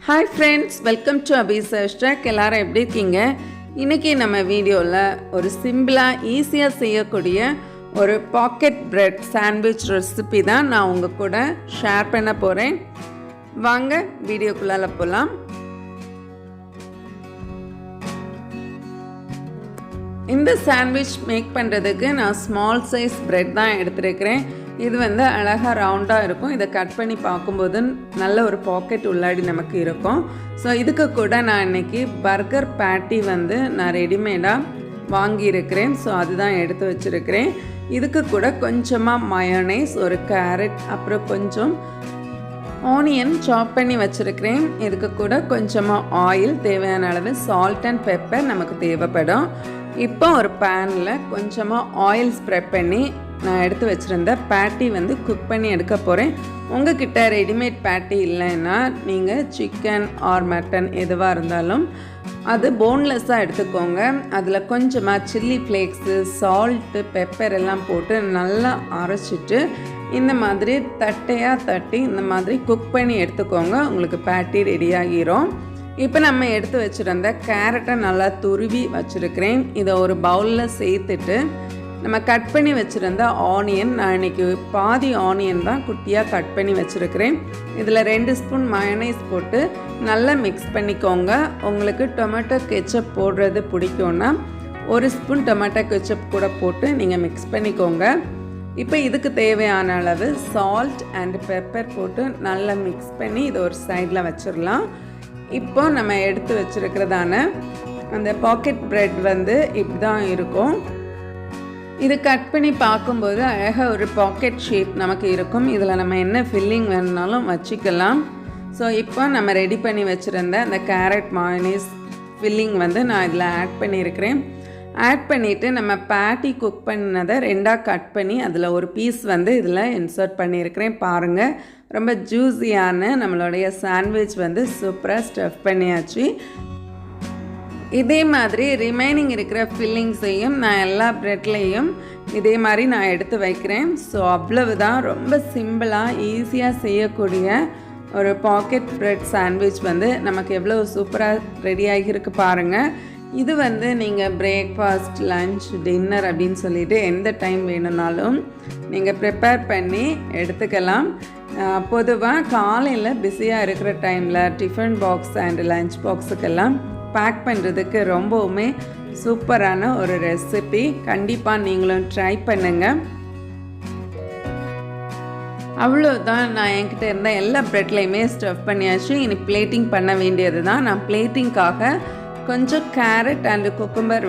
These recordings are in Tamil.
Hi friends, welcome to Abi's track. எல்லாரும் எப்படி இருக்கீங்க? இன்றைக்கி நம்ம வீடியோவில் ஒரு சிம்பிளாக ஈஸியாக செய்யக்கூடிய ஒரு பாக்கெட் பிரெட் சாண்ட்விச் ரெசிபி தான் நான் உங்கள் கூட ஷேர் பண்ண போகிறேன். வாங்க வீடியோக்குள்ளால போகலாம். இந்த சாண்ட்விச் மேக் பண்ணுறதுக்கு நான் ஸ்மால் சைஸ் பிரெட் தான் எடுத்துருக்கிறேன். இது அழகாக ரவுண்டாக இருக்கும். இதை கட் பண்ணி பார்க்கும்போது நல்ல ஒரு பாக்கெட் உள்ளாடி நமக்கு இருக்கும். ஸோ இதுக்கு கூட நான் இன்றைக்கி பர்கர் பேட்டி நான் ரெடிமேடாக வாங்கியிருக்கிறேன். ஸோ அதுதான் எடுத்து வச்சுருக்கிறேன். இதுக்கு கூட கொஞ்சமாக மயோனைஸ், ஒரு கேரட், அப்புறம் கொஞ்சம் ஆனியன் சாப் பண்ணி வச்சுருக்கிறேன். இதுக்கு கூட கொஞ்சமாக ஆயில், தேவையான அளவு சால்ட் அண்ட் பெப்பர் நமக்கு தேவைப்படும். இப்போ ஒரு பேனில் கொஞ்சமாக ஆயில் ஸ்ப்ரெட் பண்ணி நான் எடுத்து வச்சுருந்த பேட்டி குக் பண்ணி எடுக்க போகிறேன். உங்ககிட்ட ரெடிமேட் பேட்டி இல்லைன்னா நீங்கள் சிக்கன் ஆர் மட்டன் எதுவாக இருந்தாலும் அது போன்லெஸ்ஸாக எடுத்துக்கோங்க. அதில் கொஞ்சமாக சில்லி ஃப்ளேக்ஸு, சால்ட்டு, பெப்பர் எல்லாம் போட்டு நல்லா அரைச்சிட்டு இந்த மாதிரி தட்டையாக தட்டி இந்த மாதிரி குக் பண்ணி எடுத்துக்கோங்க. உங்களுக்கு பேட்டி ரெடி ஆகிரும். இப்போ நம்ம எடுத்து வச்சுருந்த கேரட்டை நல்லா துருவி வச்சுருக்கிறேன். இதை ஒரு பவுலில் சேர்த்துட்டு நம்ம கட் பண்ணி வச்சுருந்த ஆனியன், நான் இன்றைக்கி பாதி ஆனியன் தான் குட்டியாக கட் பண்ணி வச்சுருக்கிறேன். இதில் 2 ஸ்பூன் மயோனைஸ் போட்டு நல்லா மிக்ஸ் பண்ணிக்கோங்க. உங்களுக்கு டொமேட்டோ கெச்சப் போடுறது பிடிக்கும்னா 1 ஸ்பூன் டொமேட்டோ கெச்சப் கூட போட்டு நீங்கள் மிக்ஸ் பண்ணிக்கோங்க. இப்போ இதுக்கு தேவையான அளவு சால்ட் அண்ட் பெப்பர் போட்டு நல்லா மிக்ஸ் பண்ணி இதை ஒரு சைடில் வச்சிடலாம். இப்போ நம்ம எடுத்து வச்சுருக்கிறதான அந்த பாக்கெட் பிரெட் இப்படி தான் இருக்கும். இது கட் பண்ணி பார்க்கும்போது அழகாக ஒரு பாக்கெட் ஷேப் நமக்கு இருக்கும். இதில் நம்ம என்ன ஃபில்லிங் வேணுனாலும் வச்சுக்கலாம். ஸோ இப்போ நம்ம ரெடி பண்ணி வச்சுருந்த அந்த கேரட் மயோனைஸ் ஃபில்லிங் நான் இதில் ஆட் பண்ணியிருக்கிறேன். ஆட் பண்ணிவிட்டு நம்ம பேட்டி குக் பண்ணதை 2ஆக கட் பண்ணி அதில் ஒரு பீஸ் இதில் இன்சர்ட் பண்ணியிருக்கிறேன். பாருங்கள், ரொம்ப ஜூஸியான நம்மளுடைய சாண்ட்விச் சூப்பராக ஸ்டஃப் பண்ணியாச்சு. இதே மாதிரி ரிமைனிங் இருக்கிற ஃபில்லிங்ஸையும் நான் எல்லா ப்ரெட்லேயும் இதே மாதிரி நான் எடுத்து வைக்கிறேன். ஸோ அவ்வளவு தான், ரொம்ப சிம்பிளாக ஈஸியாக செய்யக்கூடிய ஒரு பாக்கெட் ப்ரெட் சாண்ட்விச் நமக்கு எவ்வளோ சூப்பராக ரெடி ஆகியிருக்கு பாருங்கள். இது நீங்கள் பிரேக்ஃபாஸ்ட், லன்ச், டின்னர் அப்படின்னு சொல்லிட்டு எந்த டைம் வேணும்னாலும் நீங்கள் ப்ரிப்பேர் பண்ணி எடுத்துக்கலாம். பொதுவாக காலையில் பிஸியாக இருக்கிற டைமில் டிஃபன் பாக்ஸ் அண்ட் லன்ச் பாக்ஸுக்கெல்லாம் பேக் பண்ணுறதுக்கு ரொம்பவுமே சூப்பரான ஒரு ரெசிபி. கண்டிப்பாக நீங்களும் ட்ரை பண்ணுங்கள். அவ்வளோதான், நான் என்கிட்ட இருந்த எல்லா ப்ரெட்லேயுமே ஸ்டஃப் பண்ணியாச்சு. இனி பிளேட்டிங் பண்ண வேண்டியது தான். நான் பிளேட்டிங்காக கொஞ்சம் கேரட் அண்டு குக்கும்பர்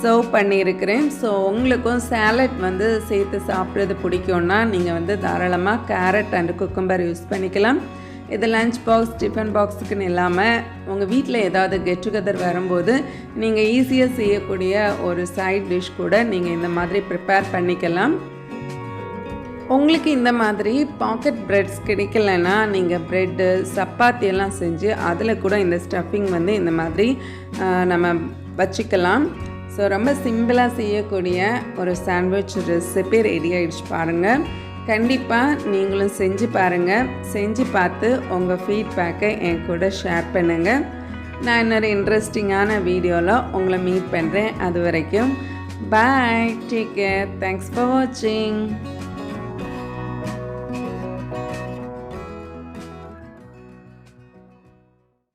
சர்வ் பண்ணியிருக்கிறேன். ஸோ உங்களுக்கும் சேலட் சேர்த்து சாப்பிட்றது பிடிக்கும்னா நீங்கள் தாராளமாக கேரட் அண்டு குக்கும்பர் யூஸ் பண்ணிக்கலாம். இது லன்ச் பாக்ஸ், டிஃபன் பாக்ஸுக்குன்னு இல்லாமல் உங்கள் வீட்டில் ஏதாவது கெட் டுகெதர் வரும்போது நீங்கள் ஈஸியாக செய்யக்கூடிய ஒரு சைட் டிஷ் கூட நீங்கள் இந்த மாதிரி ப்ரிப்பேர் பண்ணிக்கலாம். உங்களுக்கு இந்த மாதிரி பாக்கெட் ப்ரெட்ஸ் கிடைக்கலன்னா நீங்கள் ப்ரெட்டு, சப்பாத்தி எல்லாம் செஞ்சு அதில் கூட இந்த ஸ்டஃபிங் இந்த மாதிரி நம்ம வச்சுக்கலாம். ஸோ ரொம்ப சிம்பிளாக செய்யக்கூடிய ஒரு சாண்ட்விச் ரெசிபி ரெடி ஆகிடுச்சு பாருங்கள். கண்டிப்பாக நீங்களும் செஞ்சு பாருங்கள். செஞ்சு பார்த்து உங்கள் ஃபீட்பேக்கை என் கூட ஷேர் பண்ணுங்கள். நான் இன்னொரு இன்ட்ரெஸ்டிங்கான வீடியோவில் உங்களை மீட் பண்ணுறேன். அது வரைக்கும் பாய், டேக் கேர், தேங்க்ஸ் ஃபார் வாட்சிங்.